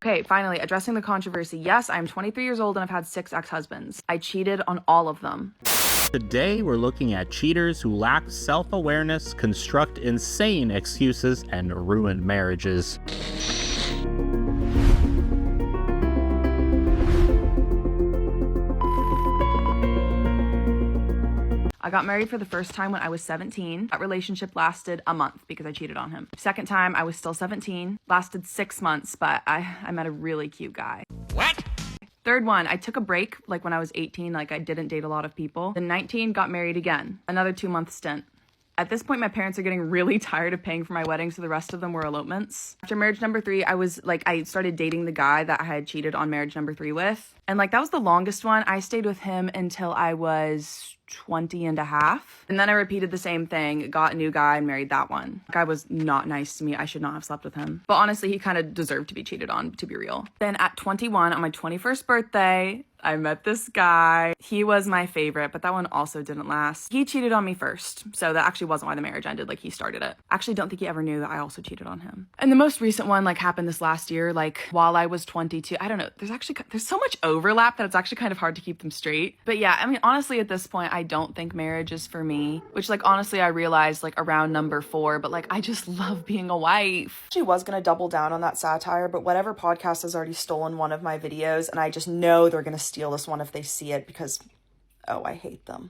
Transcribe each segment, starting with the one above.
Okay, finally, addressing the controversy. Yes, I'm 23 years old and I've had 6 ex-husbands. I cheated on all of them. Today, we're looking at cheaters who lack self-awareness, construct insane excuses, and ruin marriages. I got married for the first time when I was 17. That relationship lasted a month because I cheated on him. Second time, I was still 17. Lasted 6 months, but I met a really cute guy. What? Third one, I took a break, like when I was 18, like I didn't date a lot of people. Then 19, got married again. Another 2-month stint. At this point, my parents are getting really tired of paying for my wedding, so the rest of them were elopements. After marriage number 3, I started dating the guy that I had cheated on marriage number 3 with. And like, that was the longest one. I stayed with him until I was 20 and a half. And then I repeated the same thing, got a new guy and married that one. The guy was not nice to me. I should not have slept with him. But honestly, he kind of deserved to be cheated on, to be real. Then at 21, on my 21st birthday, I met this guy. He was my favorite, but that one also didn't last. He cheated on me first, so that actually wasn't why the marriage ended. Like, he started it. Actually, don't think he ever knew that I also cheated on him. And the most recent one, like, happened this last year, like, while I was 22. I don't know. There's so much overlap that it's actually kind of hard to keep them straight. But yeah, I mean, honestly, at this point, I don't think marriage is for me, which, like, honestly, I realized, like, around number 4, but, like, I just love being a wife. She was gonna double down on that satire, but whatever podcast has already stolen one of my videos, and I just know they're gonna steal this one if they see it because, oh, I hate them.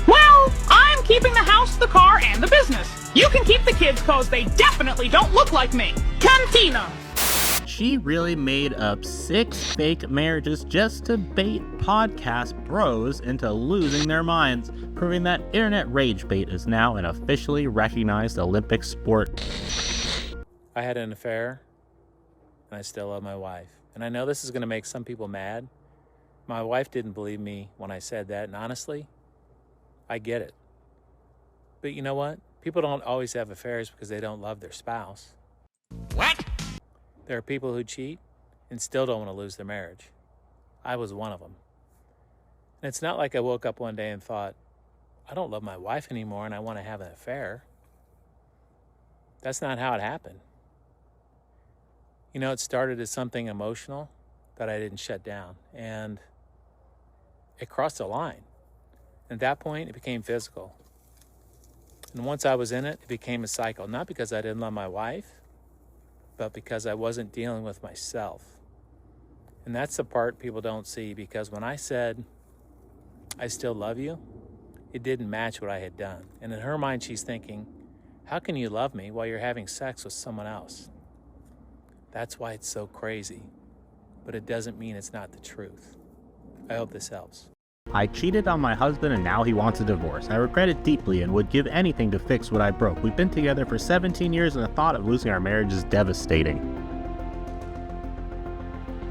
Well, I'm keeping the house, the car, and the business. You can keep the kids cause they definitely don't look like me. Cantina. She really made up 6 fake marriages just to bait podcast bros into losing their minds, proving that internet rage bait is now an officially recognized Olympic sport. I had an affair, and I still love my wife. And I know this is going to make some people mad. My wife didn't believe me when I said that, and honestly, I get it. But you know what? People don't always have affairs because they don't love their spouse. What? There are people who cheat and still don't want to lose their marriage. I was one of them. And it's not like I woke up one day and thought, I don't love my wife anymore and I want to have an affair. That's not how it happened. You know, it started as something emotional that I didn't shut down, and it crossed a line. At that point, it became physical. And once I was in it, it became a cycle, not because I didn't love my wife, but because I wasn't dealing with myself. And that's the part people don't see, because when I said, I still love you, it didn't match what I had done. And in her mind, she's thinking, how can you love me while you're having sex with someone else? That's why it's so crazy, but it doesn't mean it's not the truth. I hope this helps. I cheated on my husband and now he wants a divorce. I regret it deeply and would give anything to fix what I broke. We've been together for 17 years and the thought of losing our marriage is devastating.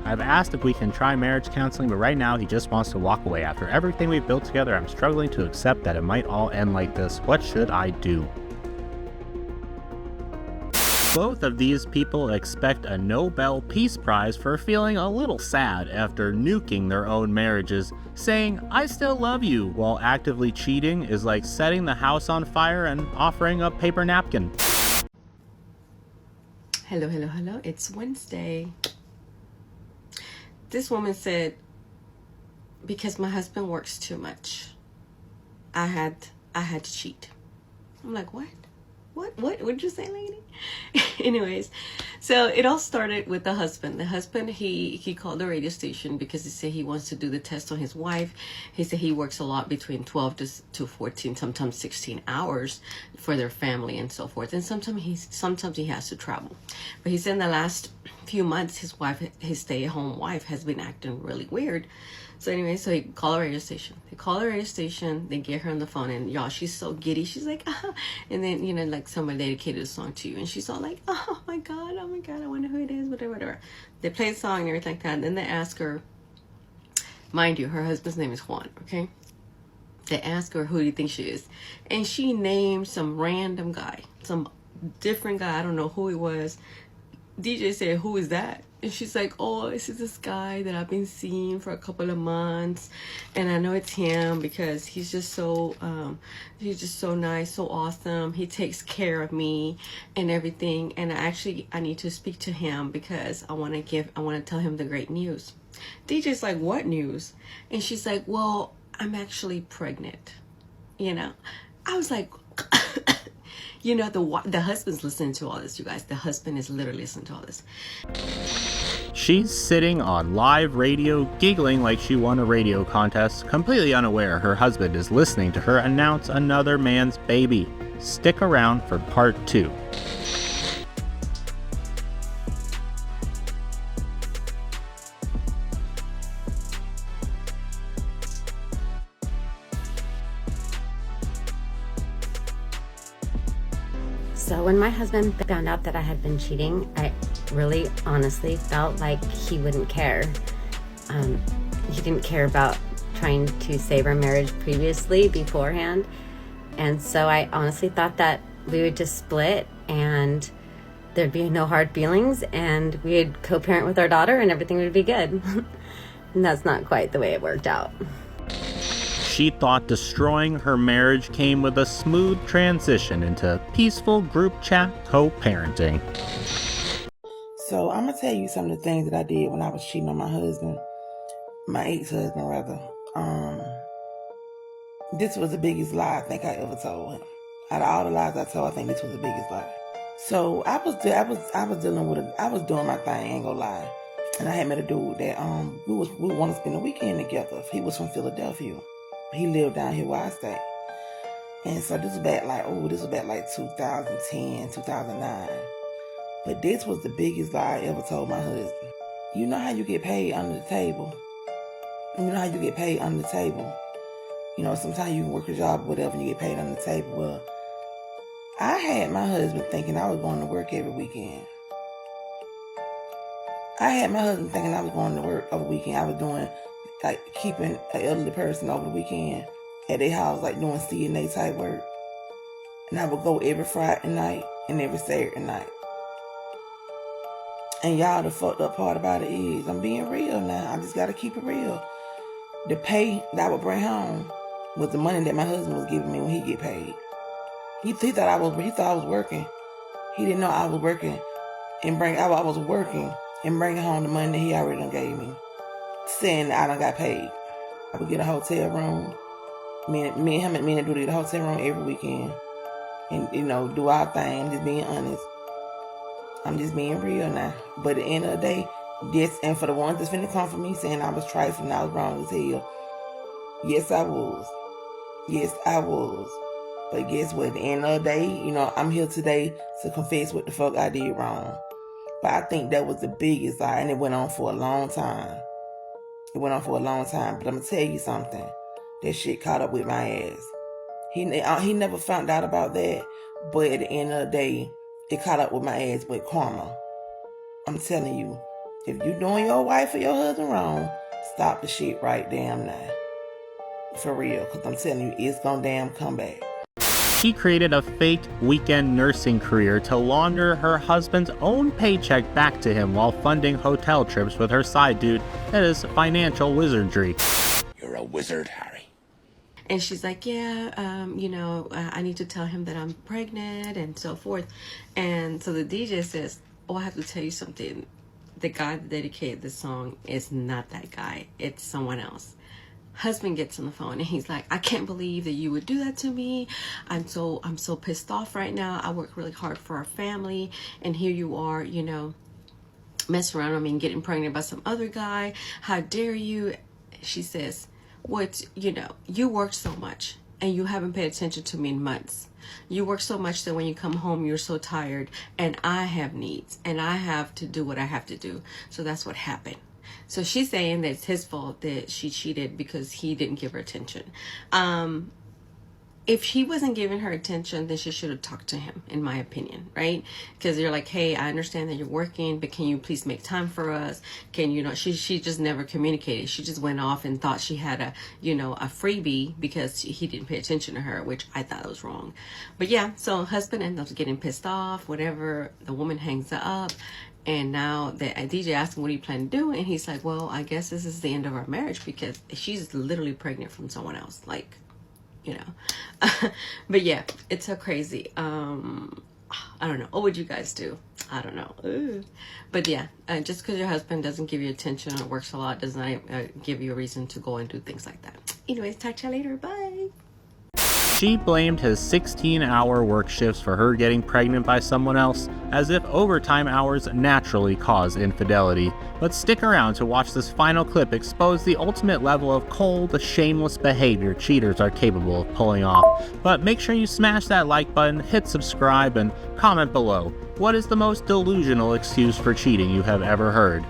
I've asked if we can try marriage counseling, but right now he just wants to walk away. After everything we've built together, I'm struggling to accept that it might all end like this. What should I do? Both of these people expect a Nobel Peace Prize for feeling a little sad after nuking their own marriages. Saying, I still love you, while actively cheating is like setting the house on fire and offering a paper napkin. Hello. It's Wednesday. This woman said, because my husband works too much, I had to cheat. I'm like, what? What did you say, lady? Anyways, so it all started with the husband. The husband, he called the radio station because he said he wants to do the test on his wife. He said he works a lot, between 12 to 14, sometimes 16 hours for their family and so forth. And sometimes he has to travel. But he said in the last few months, his stay-at-home wife has been acting really weird. So anyway, so he called the radio station. They get her on the phone, and y'all, she's so giddy. She's like, and then, you know, like someone dedicated a song to you, and she's all like, oh my God, I wonder who it is, whatever. They play the song and everything like that, and then they ask her, mind you, her husband's name is Juan, okay? They ask her, who do you think she is? And she named some random guy, some different guy, I don't know who he was. DJ said, who is that? And she's like, oh, this is this guy that I've been seeing for a couple of months, and I know it's him because he's just so nice, so awesome. He takes care of me and everything. And I need to speak to him because I want to tell him the great news. DJ's like, what news? And she's like, well, I'm actually pregnant. I was like, the husband's listening to all this, you guys. The husband is literally listening to all this. She's sitting on live radio, giggling like she won a radio contest, completely unaware her husband is listening to her announce another man's baby. Stick around for part 2. So when my husband found out that I had been cheating, I really honestly felt like he wouldn't care. He didn't care about trying to save our marriage beforehand. And so I honestly thought that we would just split and there'd be no hard feelings and we'd co-parent with our daughter and everything would be good. And that's not quite the way it worked out. She thought destroying her marriage came with a smooth transition into peaceful group chat co-parenting. So I'm going to tell you some of the things that I did when I was cheating on my husband, my ex-husband rather. This was the biggest lie I think I ever told him. Out of all the lies I told, I think this was the biggest lie. So I was doing my thing, ain't gonna lie. And I had met a dude that we want to spend the weekend together. He was from Philadelphia. He lived down here where I stay. And so this was back like 2010, 2009. But this was the biggest lie I ever told my husband. You know how you get paid under the table? Sometimes you can work a job or whatever and you get paid under the table. Well, I had my husband thinking I was going to work every weekend. I was doing, like, keeping an elderly person over the weekend at their house, like doing CNA type work. And I would go every Friday night and every Saturday night. And y'all, the fucked up part about it is, I'm being real now. I just got to keep it real. The pay that I would bring home was the money that my husband was giving me when he get paid. He thought I was working. He didn't know I was working I was working and bringing home the money that he already done gave me, saying that I done got paid. I would get a hotel room. Me and him do the hotel room every weekend, and do our thing. Just being honest. I'm just being real now. But at the end of the day, and for the ones that's finna come for me saying I was trifling, I was wrong as hell. Yes, I was. But guess what? At the end of the day, I'm here today to confess what the fuck I did wrong. But I think that was the biggest lie, and it went on for a long time. But I'm gonna tell you something. That shit caught up with my ass. He never found out about that, but at the end of the day, it caught up with my ass with karma. I'm telling you, if you doing your wife or your husband wrong, stop the shit right damn now. For real, because I'm telling you, it's gonna damn come back. She created a fake weekend nursing career to launder her husband's own paycheck back to him while funding hotel trips with her side dude. That is financial wizardry. You're a wizard, Harry. And she's like, yeah, I need to tell him that I'm pregnant and so forth. And so the DJ says, oh, I have to tell you something. The guy that dedicated this song is not that guy. It's someone else. Husband gets on the phone and he's like, I can't believe that you would do that to me. I'm so pissed off right now. I work really hard for our family, and here you are, messing around with me and getting pregnant by some other guy. How dare you? She says, you worked so much and you haven't paid attention to me in months. You work so much that when you come home, you're so tired, and I have needs and I have to do what I have to do. So that's what happened. So she's saying that it's his fault that she cheated because he didn't give her attention. if he wasn't giving her attention, then she should have talked to him, in my opinion, right? Because you're like, hey, I understand that you're working, but can you please make time for us? Can you know? She just never communicated. She just went off and thought she had a a freebie because he didn't pay attention to her, which I thought was wrong. But yeah, so husband ends up getting pissed off. Whatever, the woman hangs up. And now the DJ asked him, what do you plan to do? And he's like, well, I guess this is the end of our marriage because she's literally pregnant from someone else. Like, but yeah, it's so crazy. I don't know. What would you guys do? I don't know. Ugh. But yeah, just because your husband doesn't give you attention or works a lot does not give you a reason to go and do things like that. Anyways, talk to you later. Bye. She blamed his 16-hour work shifts for her getting pregnant by someone else, as if overtime hours naturally cause infidelity. But stick around to watch this final clip expose the ultimate level of cold, shameless behavior cheaters are capable of pulling off. But make sure you smash that like button, hit subscribe, and comment below. What is the most delusional excuse for cheating you have ever heard?